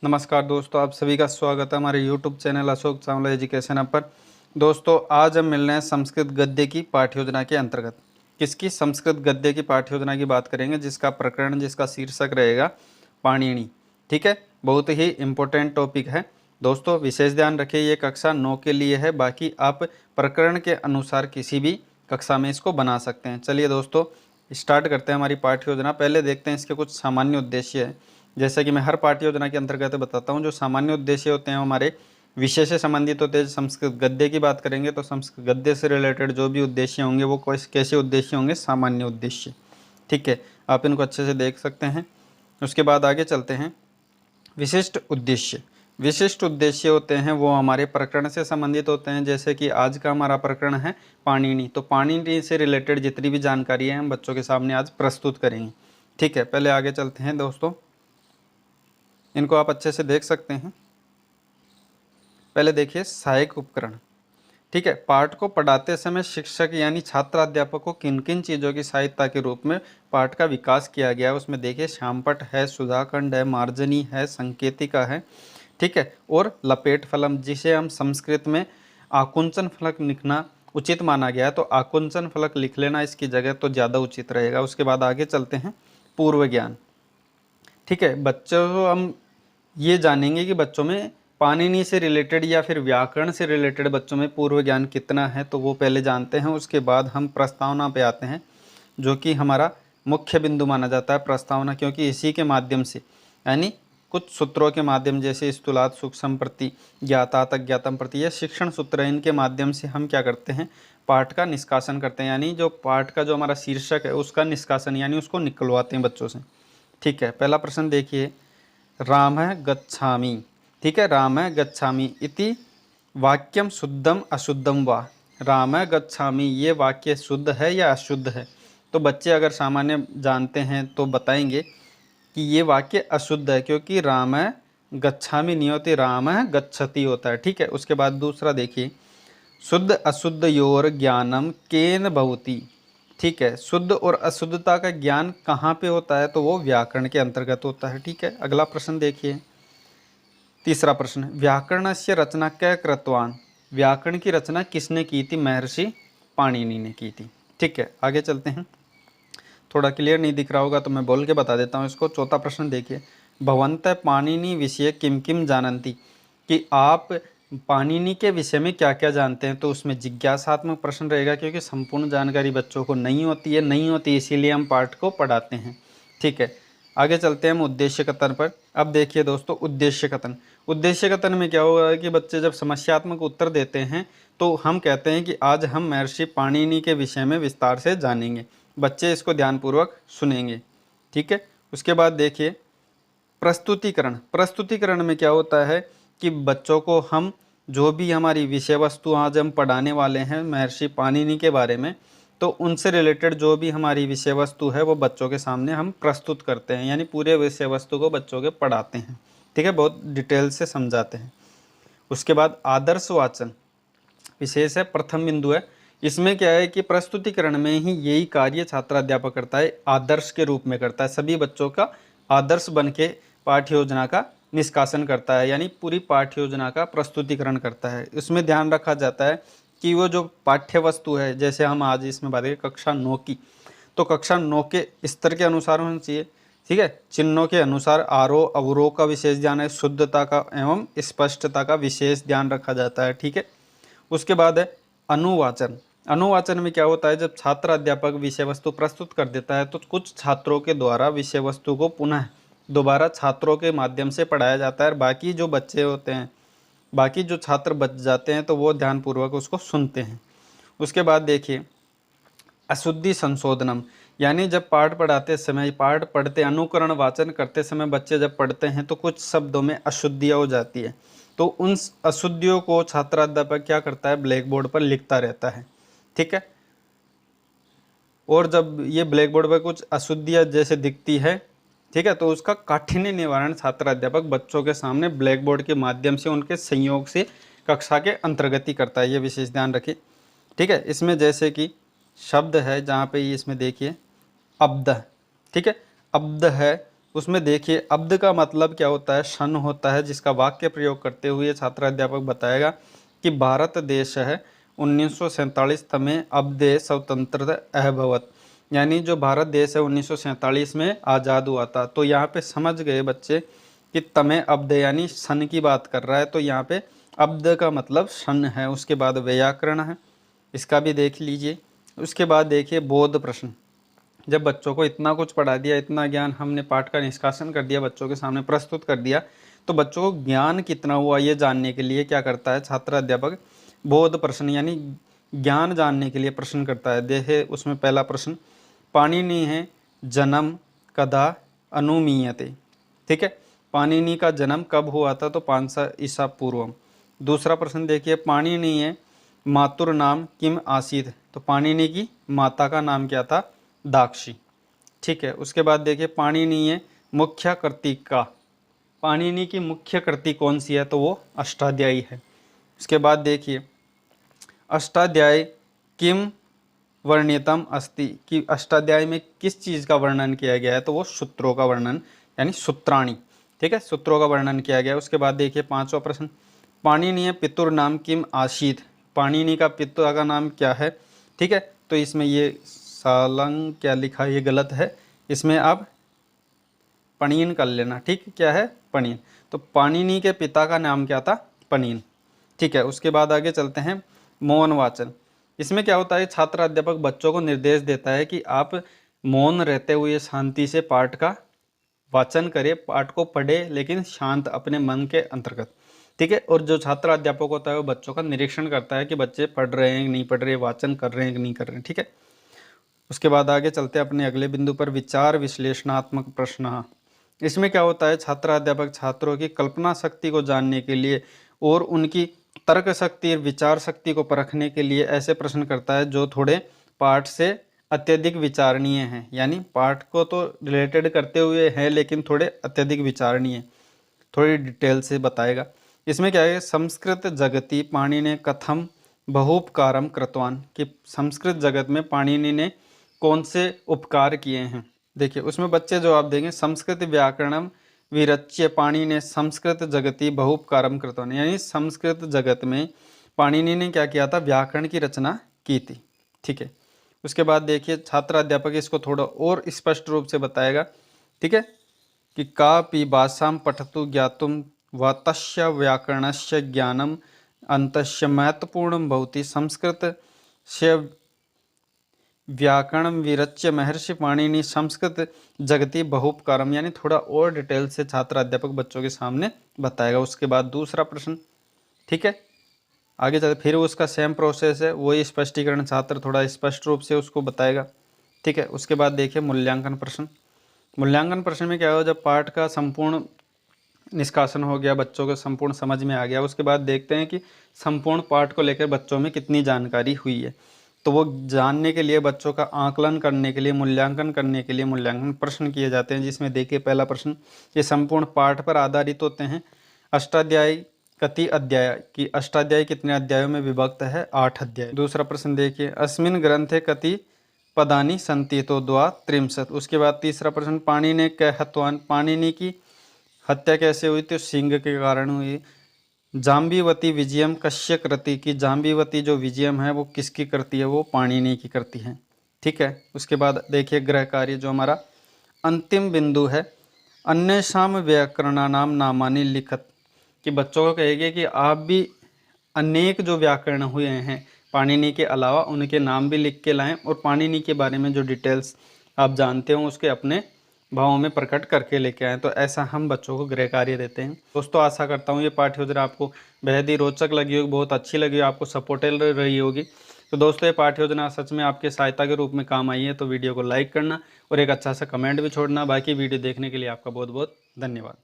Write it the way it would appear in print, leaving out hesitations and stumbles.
नमस्कार दोस्तों, आप सभी का स्वागत है हमारे YouTube channel Ashok Chawla education app पर। दोस्तों, आज हम मिल रहे हैं संस्कृत गद्य की पाठ्य योजना के अंतर्गत। किसकी? संस्कृत गद्य की पाठ्य योजना की बात करेंगे, जिसका प्रकरण, जिसका शीर्षक रहेगा पाणिनि। ठीक है, बहुत ही इम्पोर्टेंट टॉपिक है दोस्तों। विशेष ध्यान रखिए, ये कक्षा 9 के लिए है, बाकी आप प्रकरण के अनुसार किसी भी कक्षा में इसको बना सकते हैं। चलिए दोस्तों, स्टार्ट करते हैं हमारी पाठ्य योजना। पहले देखते हैं इसके कुछ सामान्य उद्देश्य है। जैसे कि मैं हर पाठ्य योजना के अंतर्गत बताता हूँ, जो सामान्य उद्देश्य होते हैं हमारे विषय से संबंधित होते हैं। संस्कृत गद्य की बात करेंगे तो संस्कृत गद्य से रिलेटेड जो भी उद्देश्य होंगे वो कैसे उद्देश्य होंगे? सामान्य उद्देश्य। ठीक है, आप इनको अच्छे से देख सकते हैं। उसके बाद आगे चलते हैं। विशिष्ट उद्देश्य। विशिष्ट उद्देश्य होते हैं वो हमारे प्रकरण से संबंधित होते हैं। जैसे कि आज का हमारा प्रकरण है पाणिनि, तो पाणिनि से रिलेटेड जितनी भी जानकारी है हम बच्चों के सामने आज प्रस्तुत करेंगे। ठीक है, पहले आगे चलते हैं दोस्तों, इनको आप अच्छे से देख सकते हैं। पहले देखिए सहायक उपकरण। ठीक है, पाठ को पढ़ाते समय शिक्षक यानी छात्र अध्यापक को किन किन चीज़ों की सहायता के रूप में पाठ का विकास किया गया है, उसमें देखिए श्यामपट है, सुधाखंड है, मार्जनी है, संकेतिका है। ठीक है, और लपेट फलम, जिसे हम संस्कृत में आकुंचन फलक लिखना उचित माना गया है, तो आकुंचन फलक लिख लेना इसकी जगह तो ज़्यादा उचित रहेगा। उसके बाद आगे चलते हैं पूर्व ज्ञान। ठीक है, बच्चों को हम ये जानेंगे कि बच्चों में पाणिनि से रिलेटेड या फिर व्याकरण से रिलेटेड बच्चों में पूर्व ज्ञान कितना है, तो वो पहले जानते हैं। उसके बाद हम प्रस्तावना पे आते हैं, जो कि हमारा मुख्य बिंदु माना जाता है प्रस्तावना, क्योंकि इसी के माध्यम से यानी कुछ सूत्रों के माध्यम, जैसे स्थूलात सूक्ष्म प्रति, ज्ञातात अज्ञातम प्रति, या शिक्षण सूत्र, इनके माध्यम से हम क्या करते हैं? पाठ का निष्कासन करते हैं, यानी जो पाठ का जो हमारा शीर्षक है उसका निष्कासन यानी उसको निकलवाते हैं बच्चों से। ठीक है, पहला प्रश्न देखिए, रामः गच्छामि। ठीक है, रामः गच्छामि इति वाक्यम शुद्धम अशुद्धम वा। रामः गच्छामि, ये वाक्य शुद्ध है या अशुद्ध है? तो बच्चे अगर सामान्य जानते हैं तो बताएंगे कि ये वाक्य अशुद्ध है, क्योंकि रामः गच्छामि नहीं होती, रामः गच्छति होता है। ठीक है, उसके बाद दूसरा देखिए, शुद्ध अशुद्ध योर ज्ञानम केन भवति। ठीक है, शुद्ध और अशुद्धता का ज्ञान कहाँ पे होता है? तो वो व्याकरण के अंतर्गत होता है। ठीक है, अगला प्रश्न देखिए, तीसरा प्रश्न, व्याकरणस्य रचना क्या कृतवान। व्याकरण की रचना किसने की थी? महर्षि पाणिनि ने की थी। ठीक है, आगे चलते हैं। थोड़ा क्लियर नहीं दिख रहा होगा तो मैं बोल के बता देता हूँ इसको। चौथा प्रश्न देखिए, भवन्तः पाणिनि विषय किम किम जानन्ति। कि आप पाणिनि के विषय में क्या क्या जानते हैं? तो उसमें जिज्ञासात्मक प्रश्न रहेगा, क्योंकि संपूर्ण जानकारी बच्चों को नहीं होती है, इसीलिए हम पाठ को पढ़ाते हैं। ठीक है, आगे चलते हैं हम उद्देश्य कथन पर। अब देखिए दोस्तों, उद्देश्य कथन। उद्देश्य कथन में क्या होगा कि बच्चे जब समस्यात्मक उत्तर देते हैं तो हम कहते हैं कि आज हम महर्षि पाणिनि के विषय में विस्तार से जानेंगे। बच्चे इसको ध्यानपूर्वक सुनेंगे। ठीक है, उसके बाद देखिए प्रस्तुतिकरण। प्रस्तुतिकरण में क्या होता है कि बच्चों को हम जो भी हमारी विषय वस्तु आज हम पढ़ाने वाले हैं महर्षि पाणिनि के बारे में, तो उनसे रिलेटेड जो भी हमारी विषय वस्तु है वो बच्चों के सामने हम प्रस्तुत करते हैं, यानी पूरे विषय वस्तु को बच्चों के पढ़ाते हैं। ठीक है, बहुत डिटेल से समझाते हैं। उसके बाद आदर्श वाचन विशेष है, प्रथम बिंदु है। इसमें क्या है कि प्रस्तुतिकरण में ही यही कार्य छात्र अध्यापक करता है, आदर्श के रूप में करता है, सभी बच्चों का आदर्श बन के पाठ्य योजना का निष्कासन करता है, यानी पूरी पाठ्य योजना का प्रस्तुतिकरण करता है। इसमें ध्यान रखा जाता है कि वो जो पाठ्य वस्तु है, जैसे हम आज इसमें बात करें कक्षा 9 की, तो कक्षा 9 के स्तर के अनुसार होना चाहिए। ठीक है, चिन्हों के अनुसार आरोह अवरोह का विशेष ध्यान है, शुद्धता का एवं स्पष्टता का विशेष ध्यान रखा जाता है। ठीक है, उसके बाद है अनुवाचन। अनुवाचन में क्या होता है, जब छात्र अध्यापक विषय वस्तु प्रस्तुत कर देता है तो कुछ छात्रों के द्वारा विषय वस्तु को पुनः दोबारा छात्रों के माध्यम से पढ़ाया जाता है, और बाकी जो बच्चे होते हैं, बाकी जो छात्र बच जाते हैं तो वो ध्यानपूर्वक उसको सुनते हैं। उसके बाद देखिए अशुद्धि संशोधनम, यानी जब पाठ पढ़ाते समय, पाठ पढ़ते अनुकरण वाचन करते समय बच्चे जब पढ़ते हैं तो कुछ शब्दों में अशुद्धियाँ हो जाती है, तो उन अशुद्धियों को छात्र अध्यापक क्या करता है? ब्लैक बोर्ड पर लिखता रहता है। ठीक है, और जब ये ब्लैक बोर्ड पर कुछ अशुद्धियाँ जैसे दिखती है, ठीक है, तो उसका काठिन्य निवारण छात्र अध्यापक बच्चों के सामने ब्लैक बोर्ड के माध्यम से उनके संयोग से कक्षा के अंतर्गत ही करता है, ये विशेष ध्यान रखिए। ठीक है, इसमें जैसे कि शब्द है, जहाँ पे ये इसमें देखिए अब्ध। ठीक है, अब्ध है उसमें देखिए अब्द का मतलब क्या होता है, सन होता है, जिसका वाक्य प्रयोग करते हुए छात्र अध्यापक बताएगा कि भारत देश है 1947 तमें अब्दे स्वतंत्र अभवत, यानी जो भारत देश है 1947 में आज़ाद हुआ था। तो यहाँ पे समझ गए बच्चे कि तमें अब्द यानी सन की बात कर रहा है, तो यहाँ पे अब्द का मतलब सन है। उसके बाद व्याकरण है, इसका भी देख लीजिए। उसके बाद देखिए बोध प्रश्न। जब बच्चों को इतना कुछ पढ़ा दिया, इतना ज्ञान हमने पाठ का निष्कासन कर दिया, बच्चों के सामने प्रस्तुत कर दिया, तो बच्चों को ज्ञान कितना हुआ ये जानने के लिए क्या करता है छात्र अध्यापक, बोध प्रश्न यानी ज्ञान जानने के लिए प्रश्न करता है। देखे उसमें पहला प्रश्न, पाणिनि है जन्म कदा अनुमीयते, ठीक है, पाणिनि का जन्म कब हुआ था, तो 500 ईसा पूर्वम। दूसरा प्रश्न देखिए, पाणिनि है मातुर नाम किम आसीत, तो पाणिनि की माता का नाम क्या था, दाक्षी, ठीक है। उसके बाद देखिए पाणिनि है मुख्य कृति का, पाणिनि की मुख्य कृति कौन सी है, तो वो अष्टाध्यायी है। उसके बाद देखिए अष्टाध्यायी किम वर्णितम अस्ति, कि अष्टाध्यायी में किस चीज़ का वर्णन किया गया है, तो वो सूत्रों का वर्णन यानी सूत्राणी, ठीक है, सूत्रों का वर्णन किया गया है। उसके बाद देखिए पांचवा प्रश्न, पाणिनीय पितुर नाम किम आशीत, पाणिनि का पिता का नाम क्या है, ठीक है। तो इसमें ये सालंग क्या लिखा है, ये गलत है, इसमें आप पणीन कर लेना, ठीक, क्या है पणीन। तो पाणिनि के पिता का नाम क्या था, पणीन, ठीक है। उसके बाद आगे चलते हैं मौन वाचन। इसमें क्या होता है, छात्र अध्यापक बच्चों को निर्देश देता है कि आप मौन रहते हुए शांति से पाठ का वाचन करें, पाठ को पढ़े लेकिन शांत अपने मन के अंतर्गत, ठीक है। और जो छात्र अध्यापक होता है वो बच्चों का निरीक्षण करता है कि बच्चे पढ़ रहे हैं कि नहीं पढ़ रहे, वाचन कर रहे हैं कि नहीं कर रहे हैं, ठीक है। उसके बाद आगे चलते हैं अपने अगले बिंदु पर, विचार विश्लेषणात्मक प्रश्न। इसमें क्या होता है, छात्र अध्यापक छात्रों की कल्पना शक्ति को जानने के लिए और उनकी तर्क शक्ति और विचार शक्ति को परखने के लिए ऐसे प्रश्न करता है जो थोड़े पाठ से अत्यधिक विचारणीय हैं, यानी पाठ को तो रिलेटेड करते हुए हैं लेकिन थोड़े अत्यधिक विचारणीय, थोड़ी डिटेल से बताएगा। इसमें क्या है, संस्कृत जगति पाणिनि कथम बहुपकारम कृतवान, कि संस्कृत जगत में पाणिनि ने कौन से उपकार किए हैं। देखिए उसमें बच्चे जवाब देंगे, संस्कृत व्याकरणम विरच्य पाणिनि संस्कृत जगति बहुपकारम कृतवान, यानी संस्कृत जगत में पाणिनि ने क्या किया था, व्याकरण की रचना की थी, ठीक है। उसके बाद देखिए छात्र अध्यापक इसको थोड़ा और स्पष्ट रूप से बताएगा, ठीक है, कि कापि भाषां पठतु ज्ञातुम व तस्य व्याकरणस्य ज्ञानम अंतस्य महत्वपूर्ण भवति, संस्कृत से व्याकरण विरच्य महर्षि पाणिनि संस्कृत जगति बहुपकारम, यानी थोड़ा और डिटेल से छात्र अध्यापक बच्चों के सामने बताएगा। उसके बाद दूसरा प्रश्न, ठीक है, आगे चलते फिर उसका सेम प्रोसेस है, वही स्पष्टीकरण छात्र थोड़ा स्पष्ट रूप से उसको बताएगा, ठीक है। उसके बाद देखिए मूल्यांकन प्रश्न। मूल्यांकन प्रश्न में क्या हो, जब पाठ का संपूर्ण निष्कासन हो गया, बच्चों को संपूर्ण समझ में आ गया, उसके बाद देखते हैं कि संपूर्ण पाठ को लेकर बच्चों में कितनी जानकारी हुई है। तो वो जानने के लिए बच्चों का आकलन करने के लिए, मूल्यांकन करने के लिए मूल्यांकन प्रश्न किए जाते हैं, जिसमें देखिए पहला प्रश्न, ये संपूर्ण पाठ पर आधारित होते हैं। अष्टाध्यायी कति अध्याय, कि अष्टाध्यायी कितने अध्यायों में विभक्त है, 8 अध्याय। दूसरा प्रश्न देखिए, अस्मिन् ग्रंथे कति पदानि सन्ति, तो द्वा त्रिंशत्। उसके बाद तीसरा प्रश्न, पाणिनि कै हतवान, पाणिनि की हत्या कैसे हुई, तो सिंह के कारण हुई। जाम्बीवती विजयम कश्य कृति, की जाम्बीवती जो विजयम है वो किसकी कृति है, वो पाणिनि की कृति है, ठीक है। उसके बाद देखिए गृह कार्य जो हमारा अंतिम बिंदु है, अन्येषाम व्याकरणानाम नामानि लिखत, कि बच्चों को कहेंगे कि आप भी अनेक जो व्याकरण हुए हैं पाणिनि के अलावा उनके नाम भी लिख के लाएं, और पाणिनि के बारे में जो डिटेल्स आप जानते हो उसके अपने भावों में प्रकट करके लेके आएँ। तो ऐसा हम बच्चों को गृह कार्य देते हैं। दोस्तों आशा करता हूँ ये पाठ्य योजना आपको बेहद ही रोचक लगी होगी, बहुत अच्छी लगी, आपको सपोर्टेड रही होगी। तो दोस्तों ये पाठ्य योजना सच में आपके सहायता के रूप में काम आई है, तो वीडियो को लाइक करना और एक अच्छा सा कमेंट भी छोड़ना। बाकी वीडियो देखने के लिए आपका बहुत बहुत धन्यवाद।